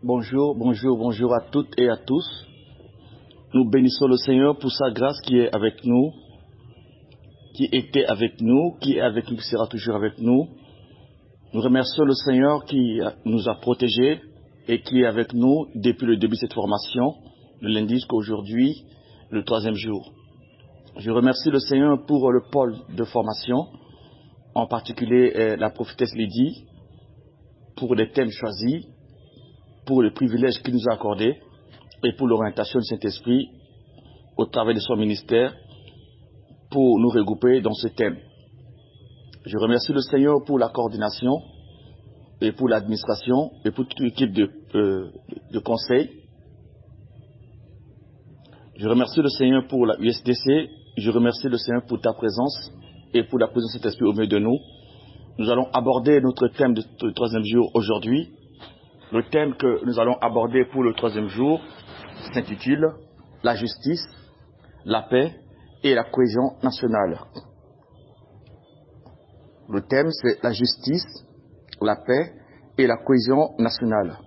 Bonjour, bonjour, bonjour à toutes et à tous. Nous bénissons le Seigneur pour sa grâce qui est avec nous, qui était avec nous, qui est avec nous, qui sera toujours avec nous. Nous remercions le Seigneur qui nous a protégés et qui est avec nous depuis le début de cette formation, le lundi jusqu'à aujourd'hui, le 3e jour. Je remercie le Seigneur pour le pôle de formation, en particulier la prophétesse Lydie, pour les thèmes choisis, pour le privilège qu'il nous a accordé et pour l'orientation du Saint-Esprit au travers de son ministère pour nous regrouper dans ce thème. Je remercie le Seigneur pour la coordination et pour l'administration et pour toute l'équipe de conseil. Je remercie le Seigneur pour la USDC. Je remercie le Seigneur pour ta présence et pour la présence de Saint-Esprit au milieu de nous. Nous allons aborder notre thème du 3e jour aujourd'hui. Le thème que nous allons aborder pour le 3e jour s'intitule « La justice, la paix et la cohésion nationale ». Le thème c'est « La justice, la paix et la cohésion nationale ».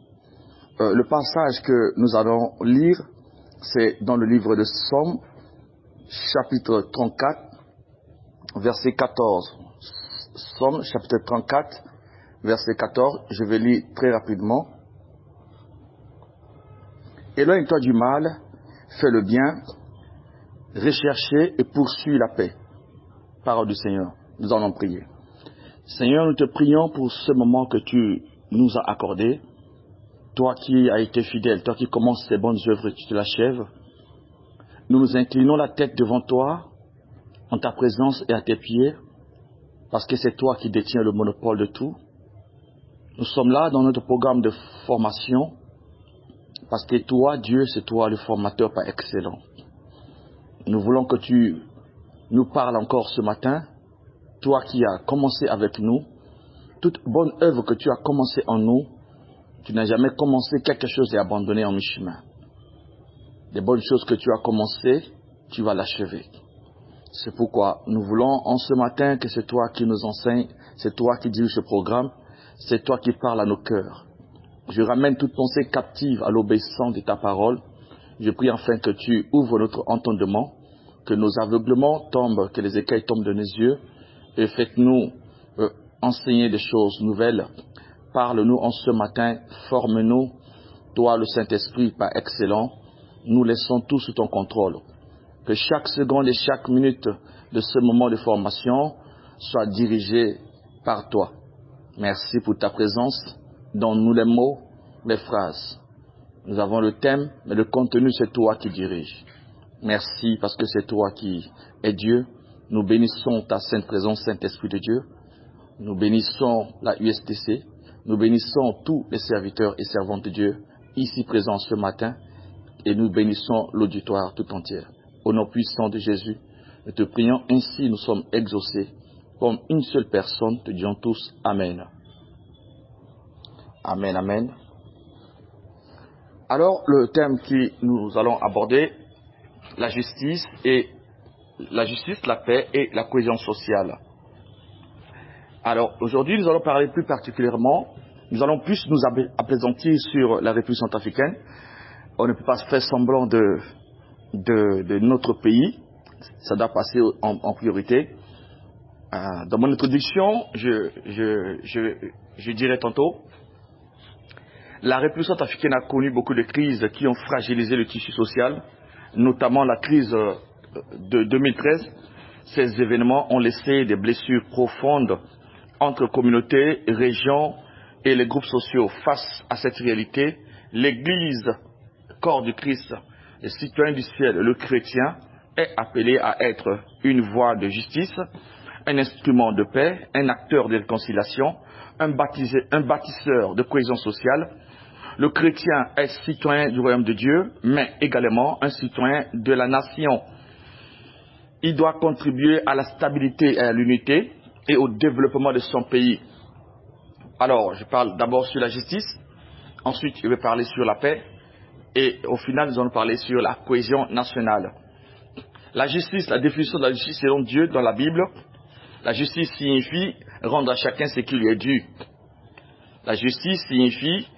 Le passage que nous allons lire, c'est dans le livre de Somme, chapitre 34, verset 14. Somme, chapitre 34, verset 14, je vais lire très rapidement. Éloigne-toi du mal, fais le bien, recherchez et poursuis la paix. Parole du Seigneur, nous allons prier. Seigneur, nous te prions pour ce moment que tu nous as accordé. Toi qui as été fidèle, toi qui commences ces bonnes œuvres et tu te l'achèves. Nous nous inclinons la tête devant toi, en ta présence et à tes pieds, parce que c'est toi qui détiens le monopole de tout. Nous sommes là dans notre programme de formation, parce que toi, Dieu, c'est toi le formateur par excellence. Nous voulons que tu nous parles encore ce matin, toi qui as commencé avec nous, toute bonne œuvre que tu as commencé en nous, tu n'as jamais commencé quelque chose et abandonné en mi-chemin. Les bonnes choses que tu as commencé, tu vas l'achever. C'est pourquoi nous voulons en ce matin que c'est toi qui nous enseignes, c'est toi qui dirige ce programme, c'est toi qui parles à nos cœurs. Je ramène toute pensée captive à l'obéissance de ta parole. Je prie enfin que tu ouvres notre entendement, que nos aveuglements tombent, que les écailles tombent de nos yeux, et faites-nous enseigner des choses nouvelles. Parle-nous en ce matin, forme-nous, toi le Saint-Esprit par excellent, nous laissons tout sous ton contrôle. Que chaque seconde et chaque minute de ce moment de formation soit dirigée par toi. Merci pour ta présence. Donne-nous les mots, les phrases. Nous avons le thème, mais le contenu, c'est toi qui diriges. Merci parce que c'est toi qui es Dieu. Nous bénissons ta sainte présence, Saint-Esprit de Dieu. Nous bénissons la USDC. Nous bénissons tous les serviteurs et servantes de Dieu ici présents ce matin. Et nous bénissons l'auditoire tout entier. Au nom puissant de Jésus, nous te prions ainsi, nous sommes exaucés. Comme une seule personne, te disons tous Amen. Amen, amen. Alors, le thème que nous allons aborder, la justice, la paix et la cohésion sociale. Alors, aujourd'hui, nous allons parler plus particulièrement, nous allons plus nous appesantir sur la République centrafricaine. On ne peut pas faire semblant de notre pays, ça doit passer en priorité. Dans mon introduction, je dirais tantôt, la République centrafricaine a connu beaucoup de crises qui ont fragilisé le tissu social, notamment la crise de 2013. Ces événements ont laissé des blessures profondes entre communautés, régions et les groupes sociaux. Face à cette réalité, l'Église, corps du Christ, le citoyen du ciel, le chrétien, est appelé à être une voie de justice, un instrument de paix, un acteur de réconciliation, un bâtisseur de cohésion sociale. Le chrétien est citoyen du royaume de Dieu, mais également un citoyen de la nation. Il doit contribuer à la stabilité et à l'unité et au développement de son pays. Alors, je parle d'abord sur la justice, ensuite je vais parler sur la paix, et au final nous allons parler sur la cohésion nationale. La justice, la définition de la justice selon Dieu dans la Bible, la justice signifie rendre à chacun ce qui lui est dû. La justice signifie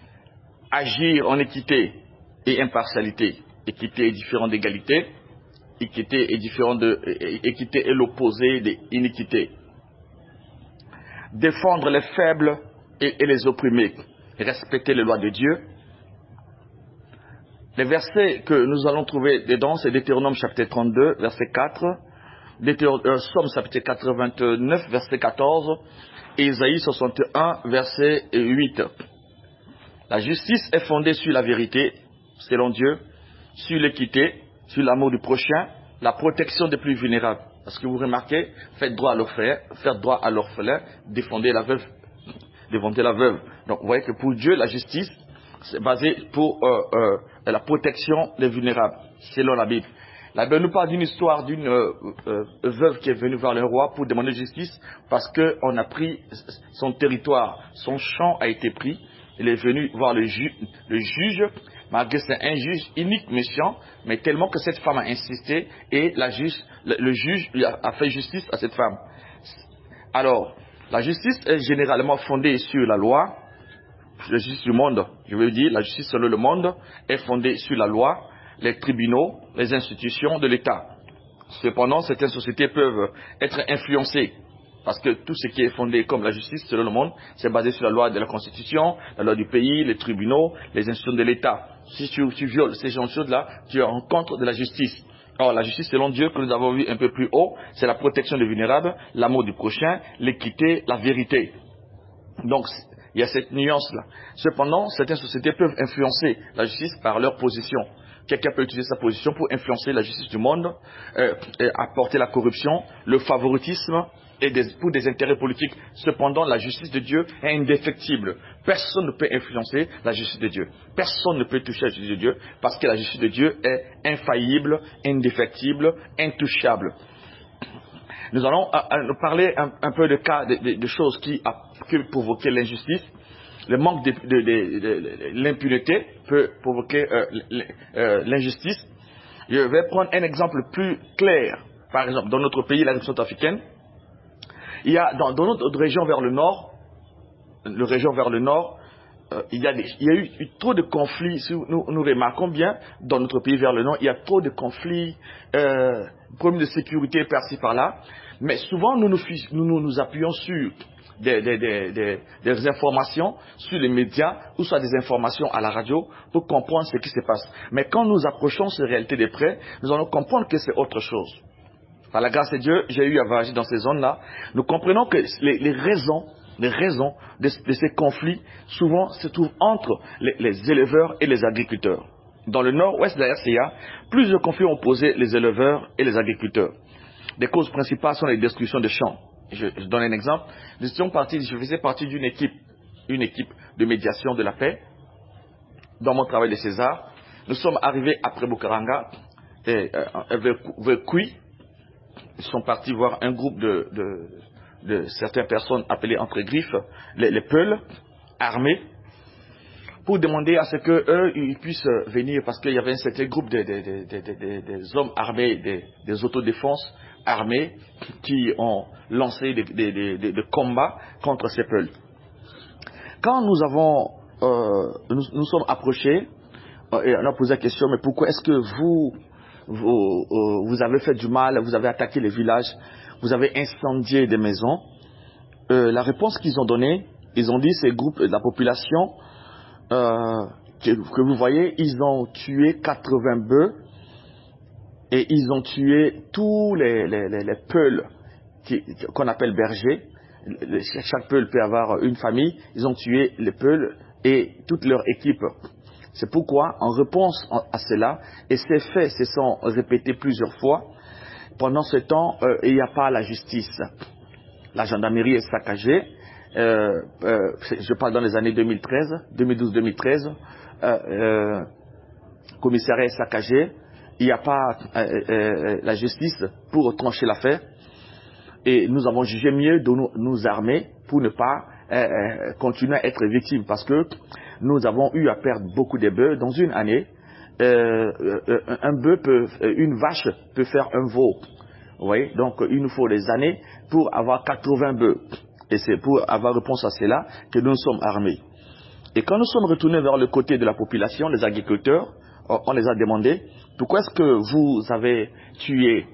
agir en équité et impartialité. Équité est différent d'égalité. Équité est différent de équité est l'opposé d'iniquité. Défendre les faibles et les opprimés. Respecter les lois de Dieu. Les versets que nous allons trouver dedans, c'est Deutéronome chapitre 32, verset 4, Somme chapitre 89, verset 14, et Isaïe 61, verset 8. La justice est fondée sur la vérité, selon Dieu, sur l'équité, sur l'amour du prochain, la protection des plus vulnérables. Parce que vous remarquez, faites droit à l'orphelin, défendez la veuve. Donc vous voyez que pour Dieu, la justice, c'est basé pour la protection des vulnérables, selon la Bible. La Bible nous parle d'une histoire d'une veuve qui est venue voir le roi pour demander justice parce qu'on a pris son territoire, son champ a été pris. Il est venu voir le juge, malgré que c'est un juge unique, méchant, mais tellement que cette femme a insisté et le juge a fait justice à cette femme. Alors, la justice est généralement fondée sur la loi. La justice du monde, je veux dire, la justice selon le monde est fondée sur la loi, les tribunaux, les institutions de l'État. Cependant, certaines sociétés peuvent être influencées parce que tout ce qui est fondé comme la justice selon le monde, c'est basé sur la loi de la Constitution, la loi du pays, les tribunaux, les institutions de l'État. Si tu violes ces choses-là, tu es en contre de la justice. Or, la justice selon Dieu, que nous avons vu un peu plus haut, c'est la protection des vulnérables, l'amour du prochain, l'équité, la vérité. Donc, il y a cette nuance-là. Cependant, certaines sociétés peuvent influencer la justice par leur position. Quelqu'un peut utiliser sa position pour influencer la justice du monde, apporter la corruption, le favoritisme, et pour des intérêts politiques. Cependant, la justice de Dieu est indéfectible. Personne ne peut influencer la justice de Dieu. Personne ne peut toucher la justice de Dieu parce que la justice de Dieu est infaillible, indéfectible, intouchable. Nous allons parler un peu de cas, de choses qui provoquaient l'injustice. Le manque de l'impunité peut provoquer l'injustice. Je vais prendre un exemple plus clair. Par exemple, dans notre pays, la République africaine, il y a dans notre région vers le nord, il y a eu trop de conflits. Si nous remarquons bien, dans notre pays vers le nord, il y a trop de conflits, problèmes de sécurité par-ci par-là. Mais souvent, nous nous appuyons sur des informations sur les médias ou soit des informations à la radio pour comprendre ce qui se passe. Mais quand nous approchons ces réalités de près, nous allons comprendre que c'est autre chose. Par la grâce de Dieu, j'ai eu à voyager dans ces zones-là. Nous comprenons que les raisons de ces conflits, souvent, se trouvent entre les éleveurs et les agriculteurs. Dans le nord-ouest de la RCA, plusieurs conflits ont opposé les éleveurs et les agriculteurs. Les causes principales sont les destructions de champs. Je donne un exemple. Je faisais partie d'une équipe de médiation de la paix dans mon travail de César. Nous sommes arrivés après Bukaranga et vers Kui. Ils sont partis voir un groupe de certaines personnes appelées entre griffes les Peuls, armés, pour demander à ce qu'eux, ils puissent venir, parce qu'il y avait un certain groupe des hommes armés, des autodéfenses armés, qui ont lancé des combats contre ces Peuls. Quand nous sommes approchés, et on a posé la question, mais pourquoi est-ce que vous avez fait du mal, vous avez attaqué les villages, vous avez incendié des maisons? La réponse qu'ils ont donnée, ils ont dit, ces groupes de la population que vous voyez, ils ont tué 80 bœufs et ils ont tué tous les peuls qu'on appelle bergers. Chaque peul peut avoir une famille. Ils ont tué les peuls et toute leur équipe. C'est pourquoi, en réponse à cela, et ces faits se sont répétés plusieurs fois, pendant ce temps, il n'y a pas la justice. La gendarmerie est saccagée. Je parle dans les années 2012-2013. Commissariat est saccagé. Il n'y a pas la justice pour trancher l'affaire. Et nous avons jugé mieux de nous armer pour ne pas continuer à être victimes. Parce que nous avons eu à perdre beaucoup de bœufs. Dans une année, une vache peut faire un veau. Vous voyez? Donc il nous faut des années pour avoir 80 bœufs. Et c'est pour avoir réponse à cela que nous sommes armés. Et quand nous sommes retournés vers le côté de la population, les agriculteurs, on les a demandé, pourquoi est-ce que vous avez tué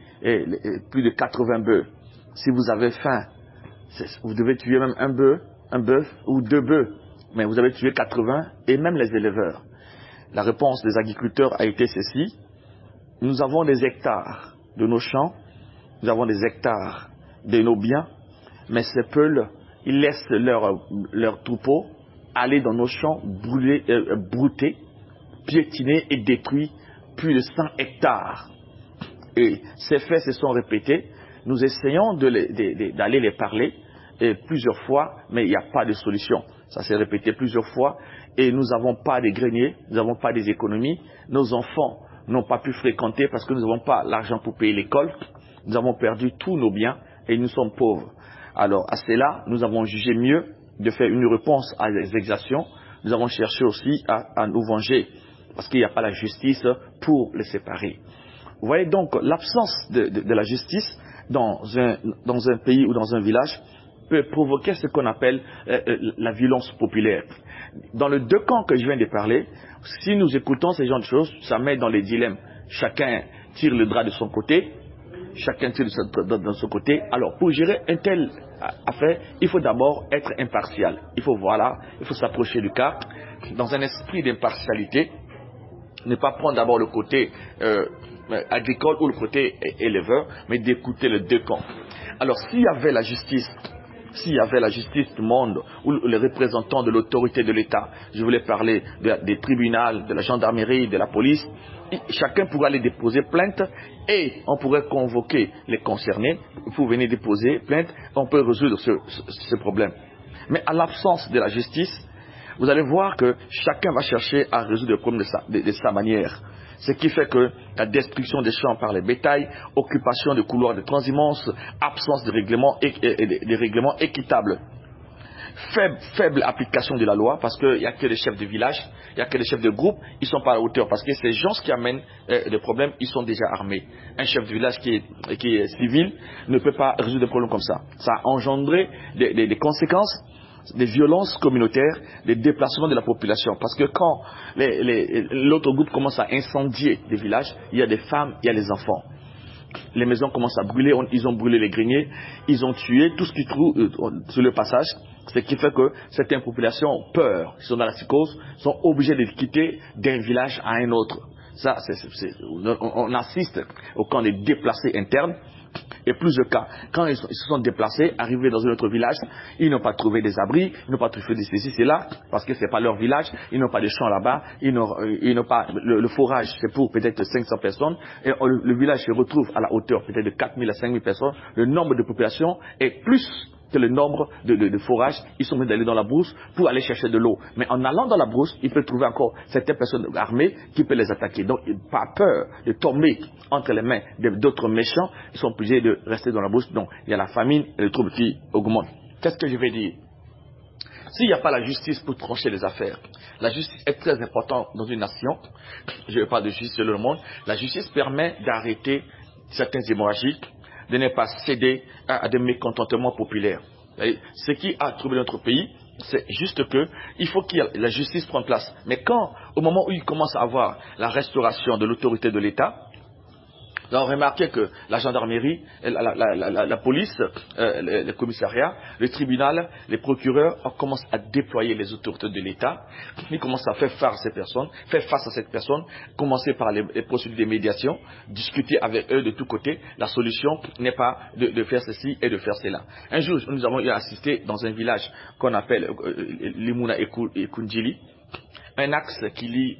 plus de 80 bœufs? Si vous avez faim, vous devez tuer même un bœuf ou 2 bœufs. Mais vous avez tué 80 et même les éleveurs. La réponse des agriculteurs a été ceci. Nous avons des hectares de nos champs, nous avons des hectares de nos biens, mais ces peuls, ils laissent leurs troupeaux aller dans nos champs, brouter, piétiner et détruire plus de 100 hectares. Et ces faits se sont répétés. Nous essayons d'aller les parler plusieurs fois, mais il n'y a pas de solution. Ça s'est répété plusieurs fois et nous n'avons pas de greniers, nous n'avons pas des économies. Nos enfants n'ont pas pu fréquenter parce que nous n'avons pas l'argent pour payer l'école. Nous avons perdu tous nos biens et nous sommes pauvres. Alors à cela, nous avons jugé mieux de faire une réponse à les exactions. Nous avons cherché aussi à nous venger parce qu'il n'y a pas la justice pour les séparer. Vous voyez donc l'absence de la justice dans un pays ou dans un village peut provoquer ce qu'on appelle la violence populaire. Dans les 2 camps que je viens de parler, si nous écoutons ces genres de choses, ça met dans les dilemmes. Chacun tire le drap de son côté, chacun tire de son côté. Alors pour gérer une telle affaire, il faut d'abord être impartial. Il faut s'approcher du cas dans un esprit d'impartialité, ne pas prendre d'abord le côté agricole ou le côté éleveur, mais d'écouter les 2 camps. Alors s'il y avait la justice du monde, ou les représentants de l'autorité de l'État, je voulais parler des tribunaux, de la gendarmerie, de la police, chacun pourrait aller déposer plainte et on pourrait convoquer les concernés pour venir déposer plainte, on peut résoudre ce problème. Mais à l'absence de la justice, vous allez voir que chacun va chercher à résoudre le problème de sa manière. Ce qui fait que la destruction des champs par les bétails, occupation de couloirs de transhumance, absence de règlements équitables, faible application de la loi parce qu'il n'y a que les chefs de village, il n'y a que les chefs de groupe, ils ne sont pas à la hauteur parce que ces gens qui amènent des problèmes, ils sont déjà armés. Un chef de village qui est civil ne peut pas résoudre des problèmes comme ça. Ça a engendré des conséquences, des violences communautaires, des déplacements de la population. Parce que quand l'autre groupe commence à incendier des villages, il y a des femmes, il y a les enfants. Les maisons commencent à brûler, ils ont brûlé les greniers, ils ont tué tout ce qu'ils trouvent sur le passage. Ce qui fait que certaines populations ont peur, ils sont dans la psychose, sont obligés de quitter d'un village à un autre. Ça, on assiste au camp des déplacés internes. Et plus de cas, quand ils se sont déplacés, arrivés dans un autre village, ils n'ont pas trouvé des abris, ils n'ont pas trouvé des ceci, cela, parce que c'est pas leur village, ils n'ont pas de champs là-bas, ils n'ont pas, le forage c'est pour peut-être 500 personnes, et le village se retrouve à la hauteur peut-être de 4000 à 5000 personnes, le nombre de population est plus que le nombre de forages, ils sont obligés d'aller dans la brousse pour aller chercher de l'eau. Mais en allant dans la brousse, ils peuvent trouver encore certaines personnes armées qui peuvent les attaquer. Donc, pas peur de tomber entre les mains d'autres méchants, ils sont obligés de rester dans la brousse. Donc, il y a la famine et le trouble qui augmente. Qu'est-ce que je vais dire? S'il n'y a pas la justice pour trancher les affaires, la justice est très importante dans une nation. Je ne parle de justice sur le monde. La justice permet d'arrêter certaines hémorragies, de ne pas céder à des mécontentements populaires. Ce qui a troublé notre pays, c'est juste que il faut que la justice prenne place. Mais quand, au moment où il commence à avoir la restauration de l'autorité de l'État, nous avons remarqué que la gendarmerie, la police, le commissariat, le tribunal, les procureurs commencent à déployer les autorités de l'État. Ils commencent à faire face à cette personne, commencer par les procédures de médiation, discuter avec eux de tous côtés. La solution n'est pas de faire ceci et de faire cela. Un jour, nous avons eu assisté dans un village qu'on appelle Limuna et Kundjili, un axe qui lie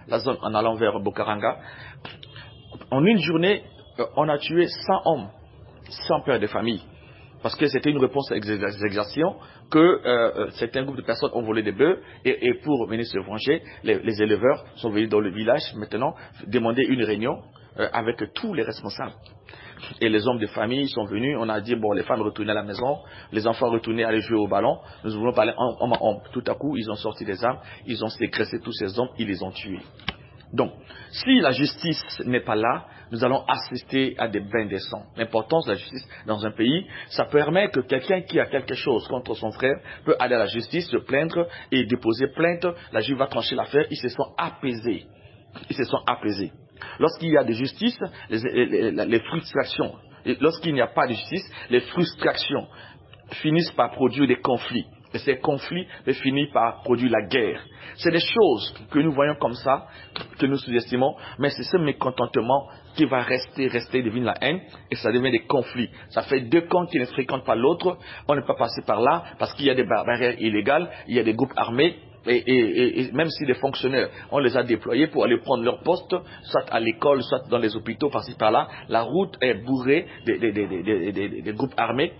la zone en allant vers Bokaranga. En une journée, on a tué 100 hommes, 100 pères de famille. Parce que c'était une réponse à l'exaction que certains groupes de personnes ont volé des bœufs et pour venir se venger, les éleveurs sont venus dans le village maintenant demander une réunion avec tous les responsables. Et les hommes de famille sont venus, on a dit, bon, les femmes retournaient à la maison, les enfants retournaient aller jouer au ballon, nous voulons parler homme à homme. Tout à coup, ils ont sorti des armes, ils ont sécressé tous ces hommes, ils les ont tués. Donc, si la justice n'est pas là, nous allons assister à des bains de sang. L'importance de la justice dans un pays, ça permet que quelqu'un qui a quelque chose contre son frère peut aller à la justice, se plaindre et déposer plainte. La juge va trancher l'affaire, ils se sont apaisés. Ils se sont apaisés. Lorsqu'il y a de justice, les frustrations. Et lorsqu'il n'y a pas de justice, les frustrations finissent par produire des conflits. Et ces conflits finissent par produire la guerre. C'est des choses que nous voyons comme ça, que nous sous-estimons, mais c'est ce mécontentement qui va rester, devient la haine, et ça devient des conflits. Ça fait deux camps qui ne se fréquentent pas l'autre, on ne peut pas passer par là, parce qu'il y a des barrières illégales, il y a des groupes armés, et même si les fonctionnaires, on les a déployés pour aller prendre leur poste, soit à l'école, soit dans les hôpitaux, par-ci par-là, la route est bourrée des groupes armés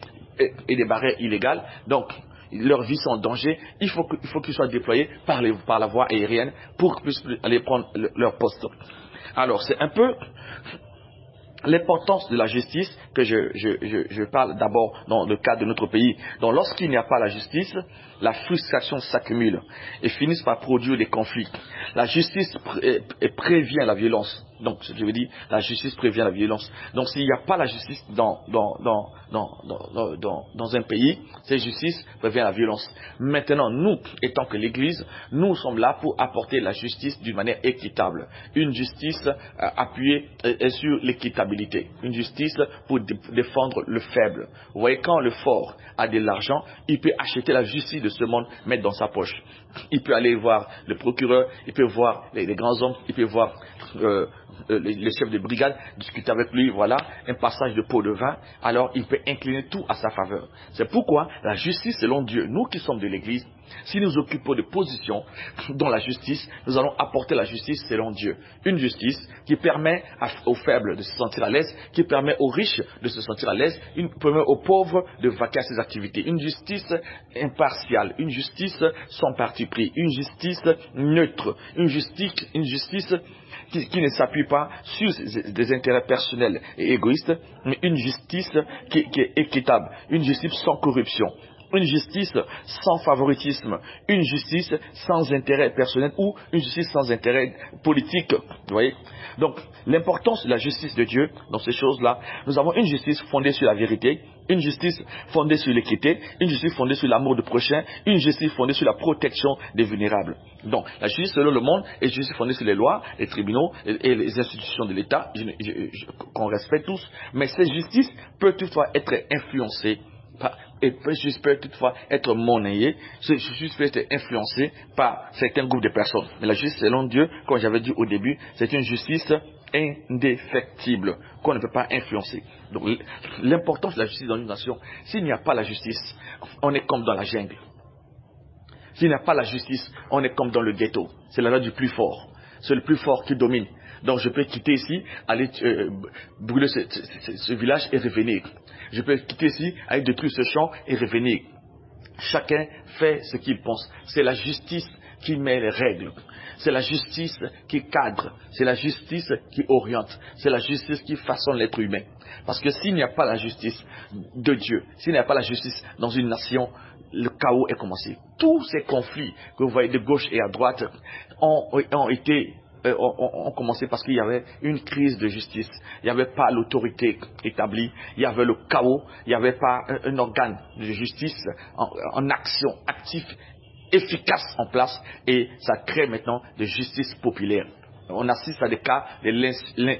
et des barrières illégales, donc leurs vies sont en danger, il faut qu'ils soient déployés par la voie aérienne pour qu'ils puissent aller prendre leur poste. Alors c'est un peu l'importance de la justice que je parle d'abord dans le cas de notre pays. Donc lorsqu'il n'y a pas la justice, la frustration s'accumule et finit par produire des conflits. La justice prévient la violence. Donc je veux dire, la justice prévient la violence. Donc s'il n'y a pas la justice dans un pays, cette justice prévient la violence. Maintenant, nous, étant que l'Église, nous sommes là pour apporter la justice d'une manière équitable. Une justice appuyée sur l'équitabilité. Une justice pour défendre le faible. Vous voyez, quand le fort a de l'argent, il peut acheter la justice de ce monde, mettre dans sa poche. Il peut aller voir le procureur, il peut voir les grands hommes, il peut voir les chefs de brigade, discuter avec lui, voilà, un passage de pot de vin, alors il peut incliner tout à sa faveur. C'est pourquoi la justice selon Dieu, nous qui sommes de l'Église, si nous occupons de positions dans la justice, nous allons apporter la justice selon Dieu. Une justice qui permet aux faibles de se sentir à l'aise, qui permet aux riches de se sentir à l'aise, qui permet aux pauvres de vaquer à ses activités. Une justice impartiale, une justice sans parti pris, une justice neutre, une justice qui ne s'appuie pas sur des intérêts personnels et égoïstes, mais une justice qui est équitable, une justice sans corruption, une justice sans favoritisme, une justice sans intérêt personnel ou une justice sans intérêt politique. Vous voyez? Donc, l'importance de la justice de Dieu dans ces choses-là, nous avons une justice fondée sur la vérité, une justice fondée sur l'équité, une justice fondée sur l'amour du prochain, une justice fondée sur la protection des vulnérables. Donc, la justice selon le monde est justice fondée sur les lois, les tribunaux et les institutions de l'État, qu'on respecte tous, mais cette justice peut toutefois être influencée et peut toutefois être monnayée, cette justice peut être influencée par certains groupes de personnes. Mais la justice selon Dieu, comme j'avais dit au début, c'est une justice indéfectible, qu'on ne peut pas influencer. Donc l'importance de la justice dans une nation, s'il n'y a pas la justice, on est comme dans la jungle. S'il n'y a pas la justice, on est comme dans le ghetto. C'est la loi du plus fort. C'est le plus fort qui domine. Donc je peux quitter ici, aller brûler ce village et revenir. Je peux quitter ici, aller détruire ce champ et revenir. Chacun fait ce qu'il pense. C'est la justice qui met les règles. C'est la justice qui cadre. C'est la justice qui oriente. C'est la justice qui façonne l'être humain. Parce que s'il n'y a pas la justice de Dieu, s'il n'y a pas la justice dans une nation, le chaos est commencé. Tous ces conflits que vous voyez de gauche et à droite ont commencé parce qu'il y avait une crise de justice. Il n'y avait pas l'autorité établie. Il y avait le chaos. Il n'y avait pas un organe de justice en action, actif, efficace en place. Et ça crée maintenant de justice populaire. On assiste à des cas de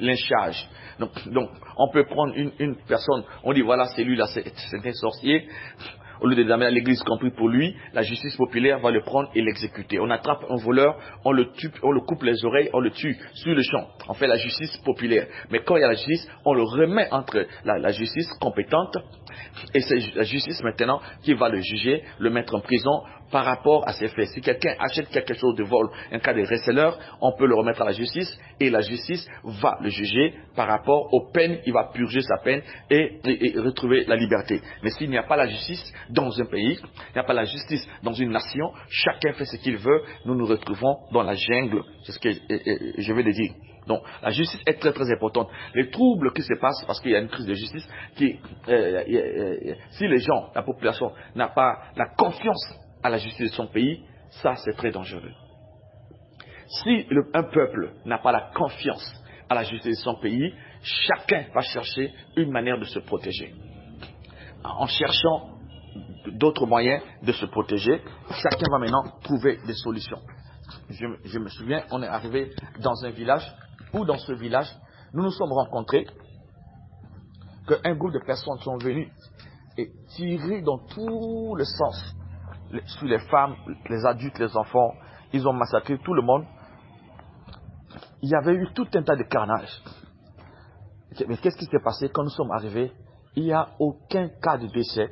lynchage. Donc, on peut prendre une personne, on dit voilà, celui-là, c'est un sorcier. Au lieu de l'amener à l'église compris pour lui, la justice populaire va le prendre et l'exécuter. On attrape un voleur, on le tue, on le coupe les oreilles, on le tue sur le champ. On fait la justice populaire. Mais quand il y a la justice, on le remet entre la justice compétente et c'est la justice maintenant qui va le juger, le mettre en prison par rapport à ses faits. Si quelqu'un achète quelque chose de vol, un cas de receleur, on peut le remettre à la justice et la justice va le juger par rapport aux peines, il va purger sa peine et retrouver la liberté. Mais s'il n'y a pas la justice dans un pays, il n'y a pas la justice dans une nation, chacun fait ce qu'il veut, nous nous retrouvons dans la jungle. C'est ce que je vais le dire. Donc, la justice est très très importante. Les troubles qui se passent parce qu'il y a une crise de justice, si les gens, la population n'a pas la confiance à la justice de son pays, ça c'est très dangereux. Si un peuple n'a pas la confiance à la justice de son pays, chacun va chercher une manière de se protéger. En cherchant d'autres moyens de se protéger, chacun va maintenant trouver des solutions. Je me souviens, on est arrivé dans un village, où dans ce village, nous nous sommes rencontrés, qu'un groupe de personnes sont venus et tirer dans tous les sens, sur les femmes, les adultes, les enfants. Ils ont massacré tout le monde. Il y avait eu tout un tas de carnage. Mais qu'est-ce qui s'est passé quand nous sommes arrivés? Il n'y a aucun cas de décès.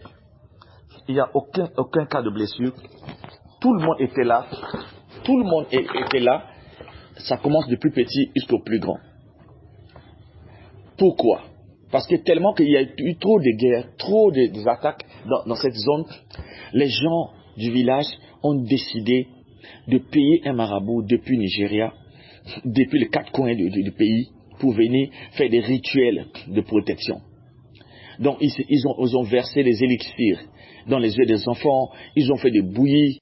Il n'y a aucun cas de blessure. Tout le monde était là. Tout le monde était là. Ça commence du plus petit jusqu'au plus grand. Pourquoi? Parce que tellement qu'il y a eu trop de guerres, trop des attaques dans cette zone, les gens du village ont décidé de payer un marabout depuis Nigeria, depuis les 4 coins du pays, pour venir faire des rituels de protection. Donc ils ont versé les élixirs dans les yeux des enfants, ils ont fait des bouillies